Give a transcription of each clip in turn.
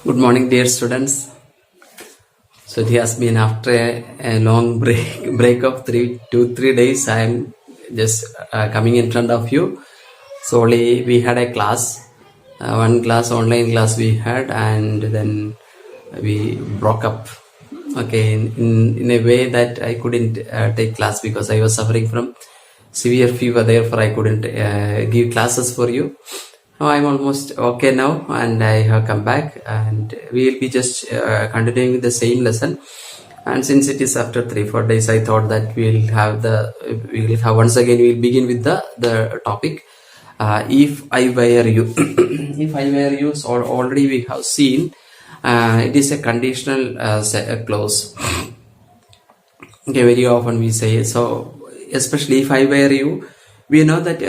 Good morning, dear students. So it has been after a long break of 3 days. I am just coming in front of you. So only we had a class, one class, online class we had, and then we broke up. Okay, in a way that I couldn't take class because I was suffering from severe fever. Therefore, I couldn't give classes for you. I'm almost okay now, and I have come back, and we will be just continuing with the same lesson. And since it is after 3-4 days, I thought that we will have once again we'll begin with the topic. If I were you, if I were you, so already we have seen it is a conditional clause. Okay, very often we say so, especially if I were you. We know that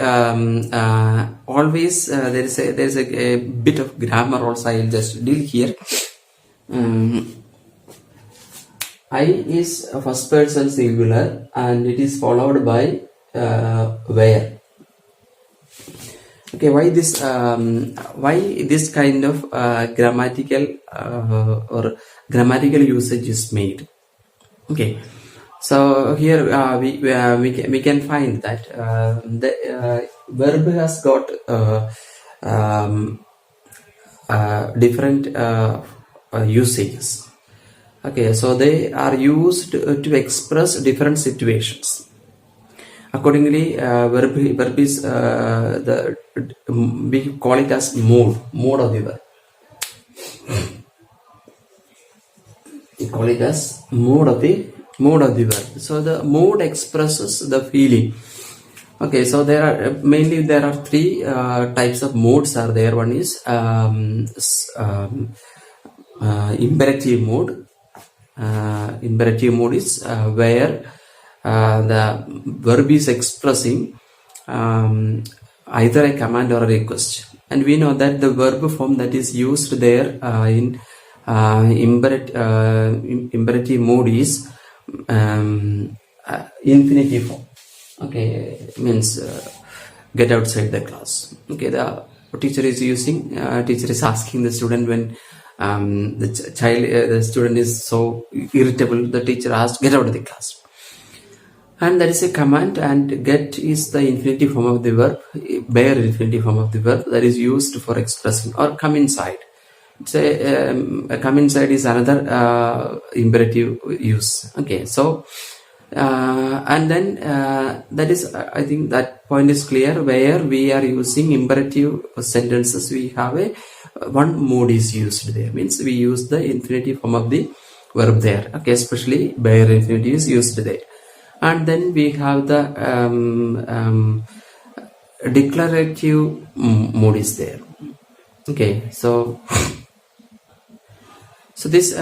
always there is a bit of grammar also. I will just deal here. I is a first person singular and it is followed by where. Okay, why this kind of grammatical or grammatical usage is made? Okay. So here we can find that the verb has got different usages. Okay, so they are used to express different situations. Accordingly, verb is we call it as mode of the verb. We call it as mode of the verb. So the mode expresses the feeling. Okay, so there are three types of modes are there. One is imperative mode. Imperative mode is where the verb is expressing either a command or a request, and we know that the verb form that is used there in imperative mode is infinitive form. Okay, means get outside the class. Okay, the teacher is asking the student when the student is so irritable, the teacher asks, get out of the class. And that is a command, and get is the infinitive form of the verb, bare infinitive form of the verb that is used for expressing, or come inside. Say come inside is another imperative use. Okay, so and then that is, I think that point is clear. Where we are using imperative sentences, we have one mode is used there, means we use the infinitive form of the verb there. Okay, especially bare infinitive is used there. And then we have the declarative mode is there. Okay, so this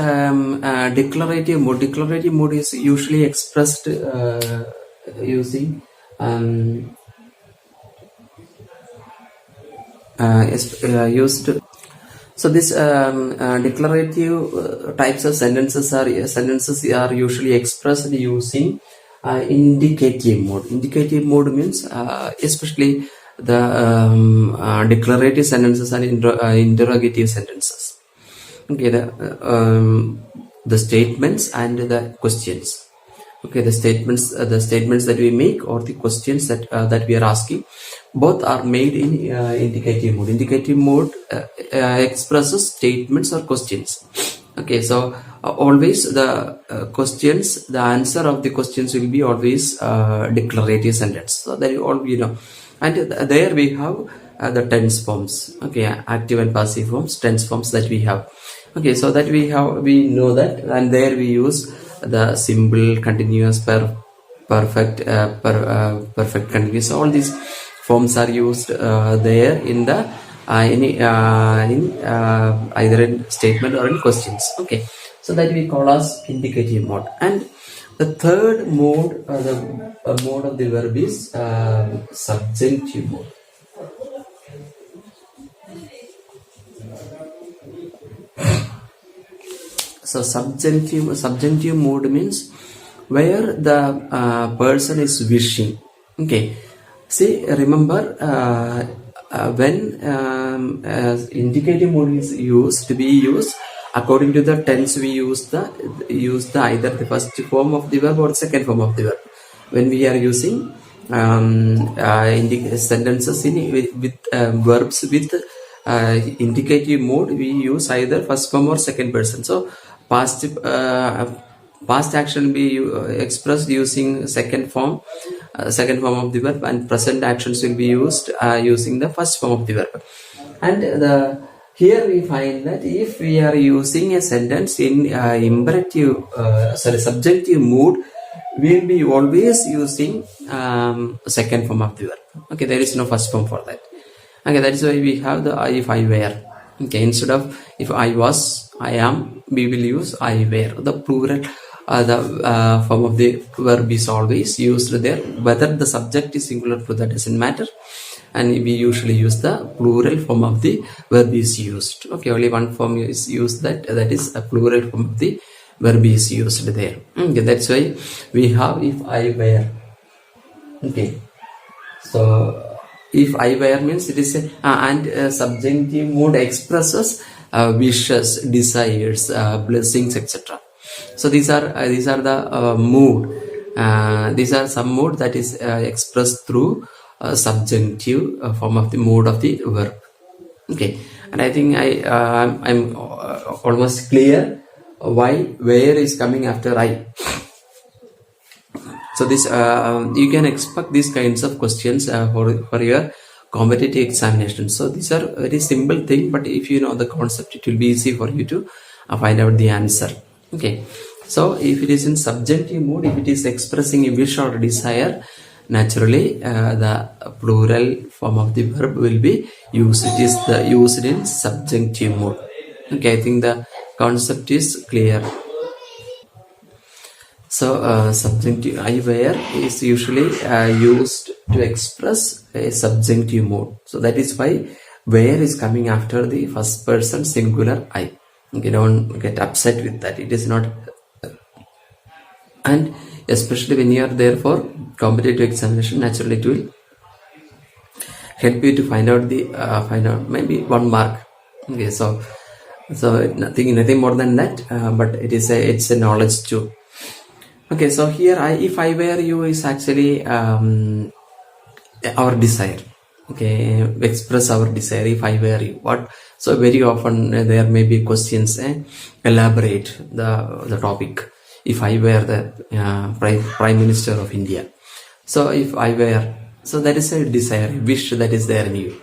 declarative mode is usually expressed using used. So this declarative types of sentences are usually expressed using indicative mode. Indicative mode means especially the declarative sentences and interrogative sentences. Okay, the statements and the questions. Okay, the statements that we make or the questions that we are asking, both are made in indicative mode. Indicative mode expresses statements or questions. Okay, so always the questions, the answer of the questions will be always declarative sentence. So that you all know, and there we have the tense forms. Okay, active and passive forms, tense forms that we have. Okay, so that we know that, and there we use the simple, continuous, perfect, perfect, continuous. All these forms are used there in the either in statement or in questions. Okay, so that we call as indicative mode. And the third mode, the mode of the verb is subjunctive mode. So subjunctive mode means where the person is wishing. Okay, see, remember when indicative mood is used, to be used according to the tense, we use the either the first form of the verb or second form of the verb. When we are using sentences with verbs with indicative mood, we use either first form or second person. So past action be expressed using second form of the verb, and present actions will be used using the first form of the verb. And here we find that if we are using a sentence in subjunctive mood, we will be always using second form of the verb. Okay, there is no first form for that. Okay, that is why we have the if I were. Okay, instead of if I was, I am, we will use I were. The plural, the form of the verb is always used there. Whether the subject is singular, that doesn't matter. And we usually use the plural form of the verb is used. Okay, only one form is used, that is a plural form of the verb is used there. Okay, that's why we have if I were. Okay, so if I were means it is and subjunctive mood expresses wishes, desires, blessings, etc. So these are the mood. These are some mood that is expressed through subjunctive form of the mood of the verb. Okay, and I think I'm almost clear why where is coming after I. So this you can expect these kinds of questions for your competitive examination. So these are very simple thing, but if you know the concept, it will be easy for you to find out the answer. Okay, so if it is in subjunctive mood, if it is expressing a wish or desire, naturally the plural form of the verb will be used. It is used in subjunctive mood. Okay, I think the concept is clear. So subjunctive I were is usually used to express a subjunctive mood. So that is why where is coming after the first person singular I. Okay, don't get upset with that. It is not. And especially when you are there for competitive examination, naturally it will help you to find out maybe 1 mark. Okay, so nothing more than that, but it's a knowledge too. Okay, so here if I were you is actually our desire. Okay, express our desire. If I were you, what? So very often there may be questions. Elaborate the topic. If I were the Prime Minister of India. So if I were, so that is a desire, a wish that is there in you.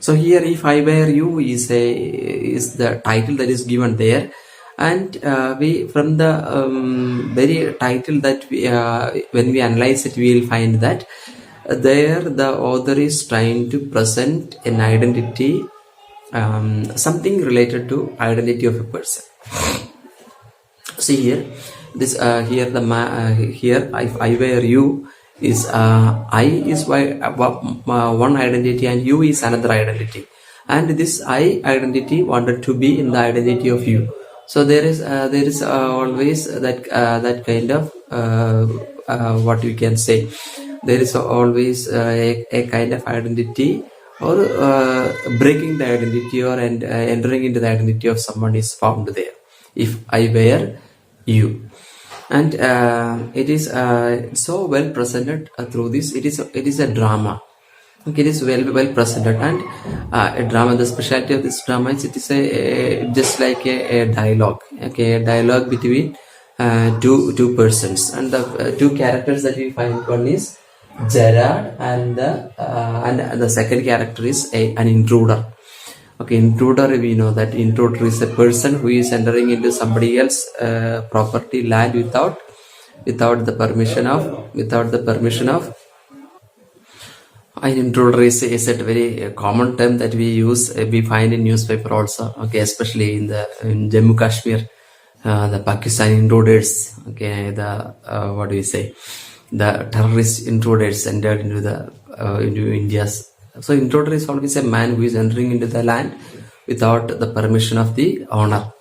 So here if I were you is the title that is given there, and we from the very title that we when we analyze it, we will find that there the author is trying to present an identity, something related to identity of a person. See here, this here if I were you is I is one identity and you is another identity, and this I identity wanted to be in the identity of you. So there is always that kind of what we can say, there is always a kind of identity, or breaking the identity, or entering into the identity of someone is found there. If I were you, and it is so well presented through this. It is a drama. Okay, it is well presented, and a drama. The specialty of this drama is it is just like a dialogue. Okay, a dialogue between two persons, and the two characters that we find, one is Gerard, and the second character is an intruder. Okay, intruder, we know that intruder is a person who is entering into somebody else's property, land, without the permission of. An intruder is a very common term that we use. We find in newspaper also. Okay, especially in Jammu Kashmir, the Pakistani intruders. Okay, the what do we say? The terrorist intruders entered into India's. So intruder is always a man who is entering into the land without the permission of the owner.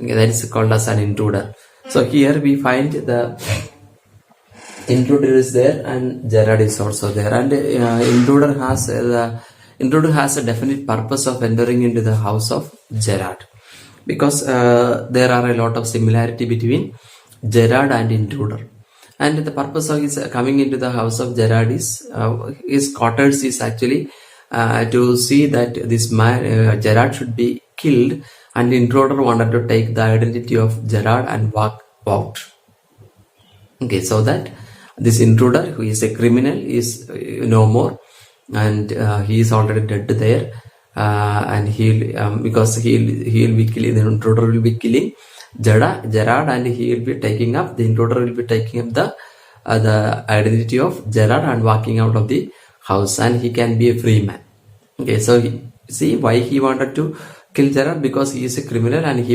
Okay, that is called as an intruder. So here we find the intruder is there, and Gerard is also there, and intruder has intruder has a definite purpose of entering into the house of Gerard, because there are a lot of similarity between Gerard and intruder. And the purpose of his coming into the house of Gerard is his quarters is actually to see that this man Gerard should be killed, and the intruder wanted to take the identity of Gerard and walk out. Okay, so that this intruder, who is a criminal, is no more, and he is already dead there, and he'll because he'll be killing, the intruder will be killing Gerard, and he will be taking up, the intruder will be taking up the identity of Gerard and walking out of the house, and he can be a free man. Okay, so see why he wanted to kill Gerard, because he is a criminal and he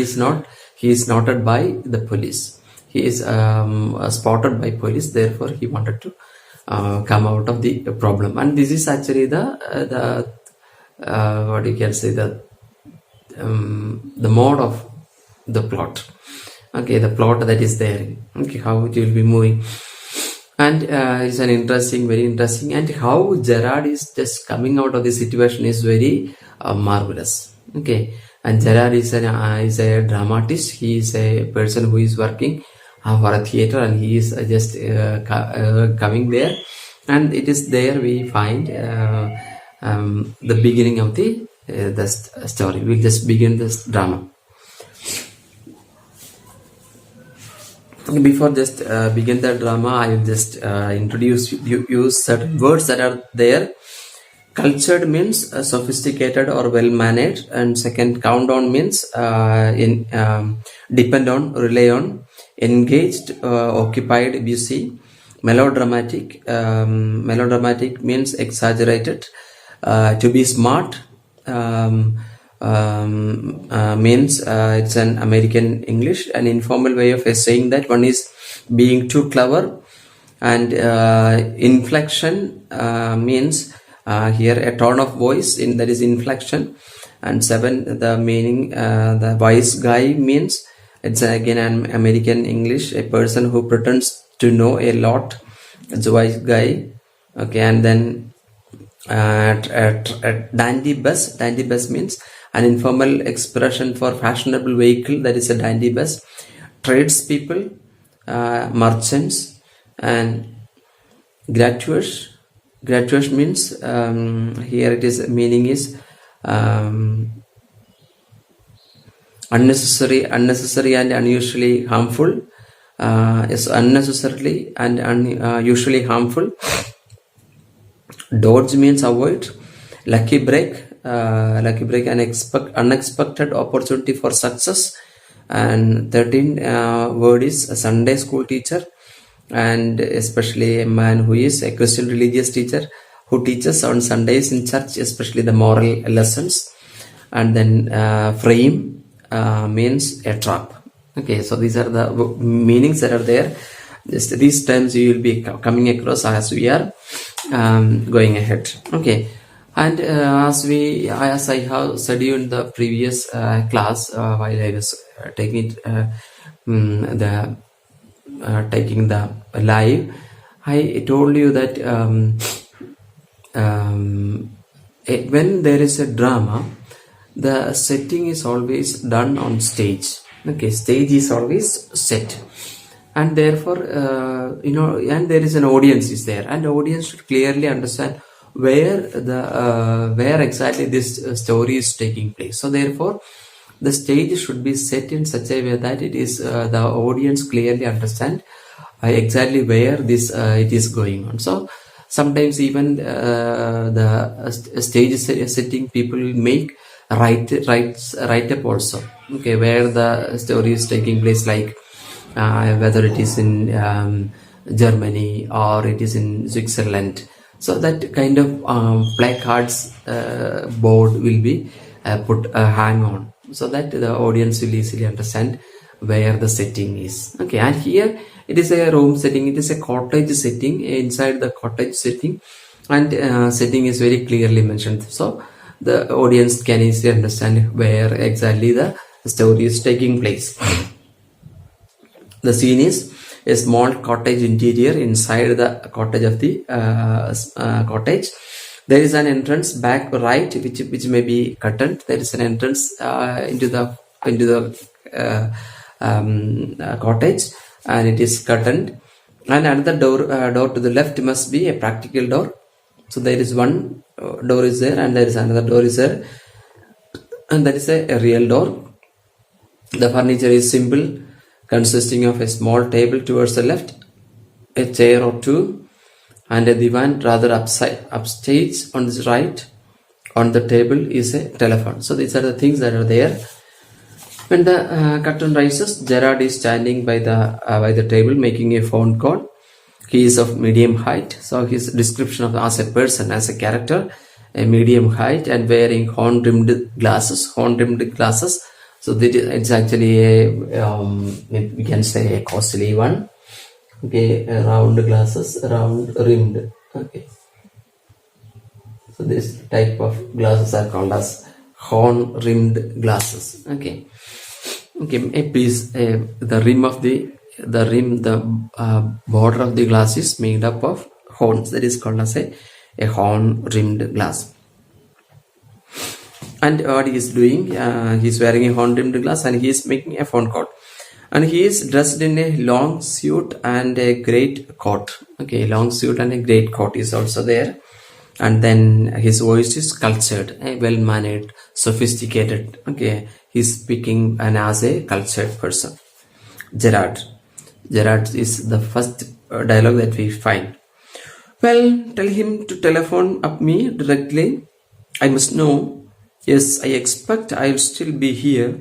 is noted by the police. He is spotted by police, therefore he wanted to come out of the problem. And this is actually the what you can say, the mode of the plot. Okay, the plot that is there. Okay, how it will be moving. And it's an interesting, very interesting, and how Gerard is just coming out of the situation is very marvelous. Okay, and Gerard is a dramatist. He is a person who is working for a theater, and he is just coming there, and it is there we find the beginning of the story. We'll just begin this drama. Before just begin the drama, I will just introduce use certain words that are there. Cultured means sophisticated or well managed, and second, countdown means depend on, rely on, engaged, occupied, busy. Melodramatic means exaggerated. To be smart means it's an American English, an informal way of saying that one is being too clever. And inflection means here a tone of voice, that is inflection. And 7, the meaning, the wise guy means it's again an American English, a person who pretends to know a lot. It's a wise guy. Okay, and then dandy bus means an informal expression for fashionable vehicle, that is a dandy bus. Tradespeople, merchants, and gratuitous means here it is meaning is unnecessary and unusually harmful. Is unnecessarily and unusually harmful. Dodge means avoid. Lucky break, an unexpected opportunity for success. And 13 word is a Sunday school teacher, and especially a man who is a Christian religious teacher who teaches on Sundays in church, especially the moral lessons. And then frame means a trap. Okay, so these are the meanings that are there. Just these terms you will be coming across as we are going ahead. Okay, and as I have said you in the previous class while I was taking the live, I told you that when there is a drama, the setting is always done on stage. Okay, stage is always set, and therefore and there is an audience is there, and the audience should clearly understand where exactly this story is taking place. So therefore the stage should be set in such a way that it is the audience clearly understand exactly where this it is going on. So sometimes even the stage setting people make write up also. Okay, where the story is taking place, like whether it is in Germany or it is in Switzerland. So that kind of placards board will be put hang on, so that the audience will easily understand where the setting is. Okay, and here it is a room setting, it is a cottage setting. Inside the cottage setting, and setting is very clearly mentioned, so the audience can easily understand where exactly the story is taking place. The scene is a small cottage interior. Inside the cottage of the cottage, There is an entrance back right, which may be curtained. There is an entrance into the cottage, and it is curtained. And another door to the left must be a practical door. So there is one door is there, and there is another door is there, and that is a real door. The furniture is simple, consisting of a small table towards the left, a chair or two, and a divan rather upstage on the right. On the table is a telephone. So these are the things that are there. When the curtain rises, Gerard is standing by the table making a phone call. He is of medium height. So his description of as a person, as a character, a medium height and wearing horn-rimmed glasses. So it's actually a we can say a costly one. Okay, round glasses, round rimmed. Okay. So this type of glasses are called as horn-rimmed glasses. Okay. A piece, the border of the glass is made up of horns. That is called as a horn-rimmed glass. And what he is doing, he is wearing a horn-rimmed glass and he is making a phone call. And he is dressed in a long suit and a great coat. Okay, long suit and a great coat is also there. And then his voice is cultured, well-mannered, sophisticated. Okay, he's speaking and as a cultured person. Gerard is the first dialogue that we find. Well, tell him to telephone up me directly. I must know. Yes, I expect I'll still be here,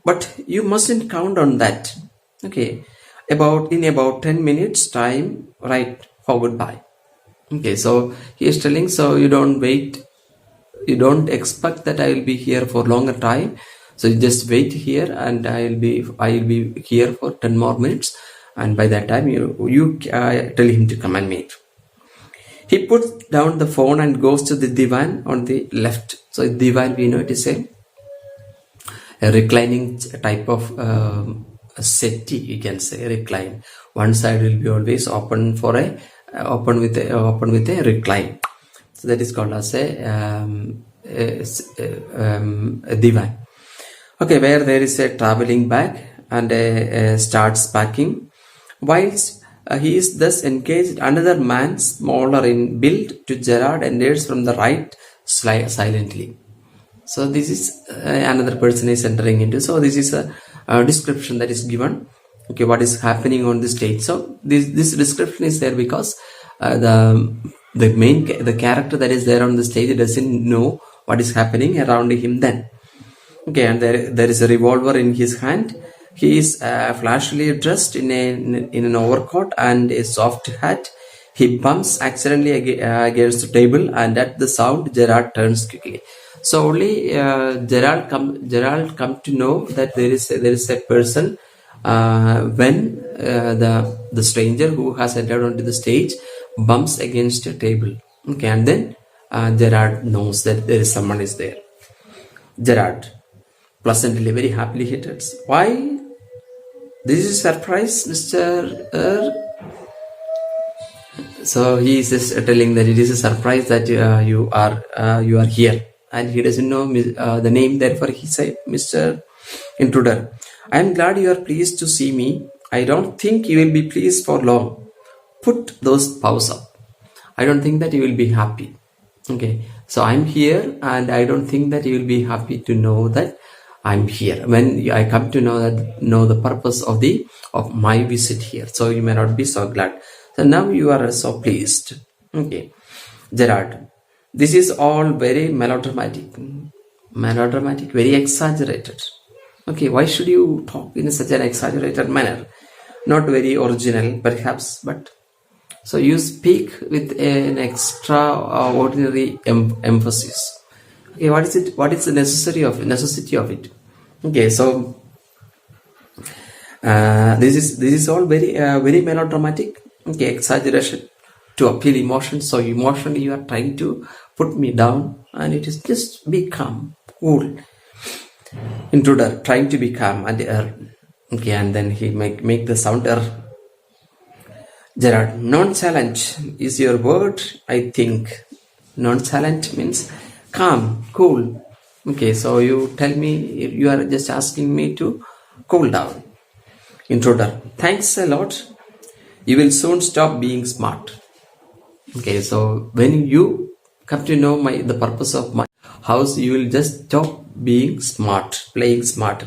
but you mustn't count on that. Okay, in about 10 minutes time, right for goodbye. Okay, so he is telling, so you don't expect that I will be here for longer time. So you just wait here, and I will be here for 10 more minutes, and by that time you tell him to come and meet. He puts down the phone and goes to the divan on the left. So divan, we know it is a reclining type of settee. You can say recline. One side will be always open with a recline. So that is called as a divan. Okay, where there is a traveling bag and starts packing. Whilst he is thus engaged, another man, smaller in build to Gerard, enters from the right silently. So this is another person is entering into. So this is a description that is given. Okay, what is happening on the stage? So this description is there because the character that is there on the stage doesn't know what is happening around him then. Okay, and there is a revolver in his hand. He is flashily dressed in an overcoat and a soft hat. He bumps accidentally against the table, and at the sound, Gerard turns quickly. So only Gerard come to know that there is a person when the stranger who has entered onto the stage bumps against a table. Okay, and then Gerard knows that there is someone is there. Gerard, pleasantly, very happily he tells, why? This is a surprise, Mr. So he is just telling that it is a surprise that you are here, and he doesn't know the name. Therefore, he said, Mr. Intruder, I am glad you are pleased to see me. I don't think you will be pleased for long. Put those paws up. I don't think that you will be happy. Okay, so I'm here, and I don't think that you will be happy to know that I'm here when I come to know the purpose of my visit here. So you may not be so glad. So now you are so pleased. Okay, Gerard, this is all very melodramatic, very exaggerated. Okay, why should you talk in such an exaggerated manner? Not very original, perhaps, but so you speak with an extraordinary emphasis. Okay, what is it? What is the necessity of it? Okay, so this is all very melodramatic. Okay, exaggeration to appeal emotion. So emotionally, you are trying to put me down, and it is just be calm, cool. Intruder, trying to be calm and okay, and then he make the sound Gerard, nonchalant is your word, I think. Nonchalant means calm, cool. Okay, so you tell me, you are just asking me to cool down. Intruder, thanks a lot. You will soon stop being smart. Okay, so when you come to know the purpose of my house, you will just stop being smart, playing smart.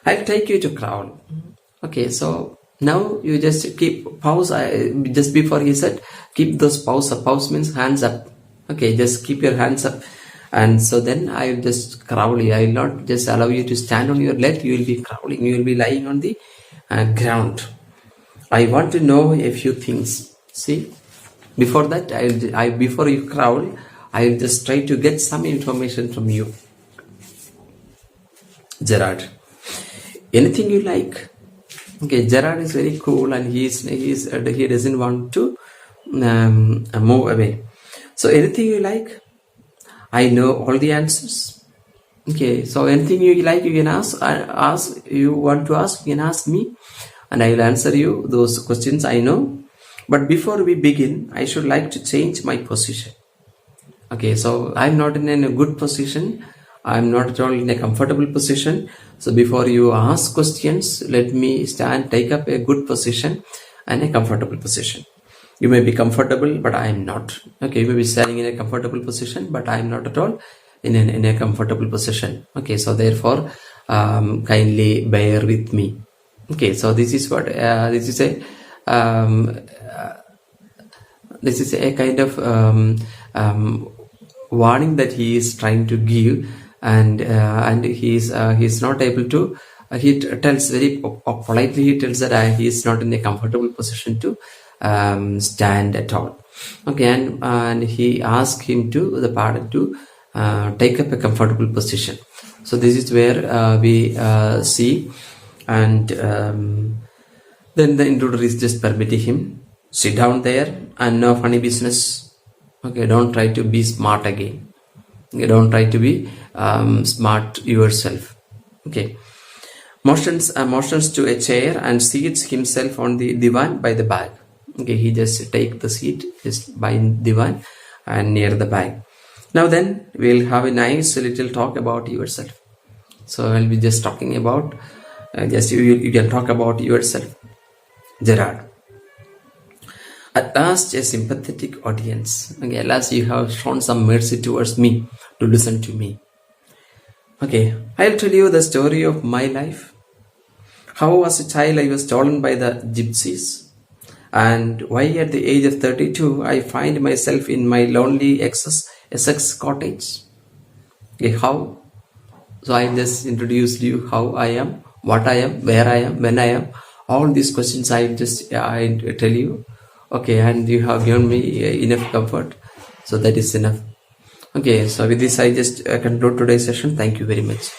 I'll take you to Crown. Okay, so now you just keep pause. Just before he said, keep those pause up. Pause means hands up. Okay, just keep your hands up. And so then I will just crawl you. I will not just allow you to stand on your leg. You will be crawling. You will be lying on the ground. I want to know a few things. See, before that, before you crawl, I will just try to get some information from you. Gerard, anything you like. Okay, Gerard is very cool and he doesn't want to move away. So anything you like. I know all the answers. Okay, so anything you like, you can ask. You want to ask, you can ask me, and I will answer you those questions I know. But before we begin, I should like to change my position. Okay, so I'm not in a good position. I'm not at all in a comfortable position. So before you ask questions, let me take up a good position and a comfortable position. You may be comfortable, but I am not. Okay, you may be standing in a comfortable position, but I am not at all in a comfortable position. Okay, so therefore, kindly bear with me. Okay, so this is what this is a kind of warning that he is trying to give, and he's not able to. He tells very politely. He tells that he is not in a comfortable position to stand at all. Okay, and he asked the pardon to take up a comfortable position. So this is where we see, and then the intruder is just permitting him, sit down there and no funny business. Okay, don't try to be smart again. Okay, don't try to be smart yourself. Okay, motions to a chair and seats himself on the divan by the bag. Okay, he just take the seat just by divan and near the bag. Now then, we'll have a nice little talk about yourself. So I'll be just talking about, you can talk about yourself. Gerard, at last a sympathetic audience. Okay, at last you have shown some mercy towards me to listen to me. Okay, I'll tell you the story of my life. How as a child I was stolen by the gypsies, and why at the age of 32 I find myself in my lonely Essex cottage. Okay, how? So I just introduced you how I am, what I am, where I am, when I am. All these questions I tell you. Okay, and you have given me enough comfort, so that is enough. Okay, so with this I just conclude today's session. Thank you very much.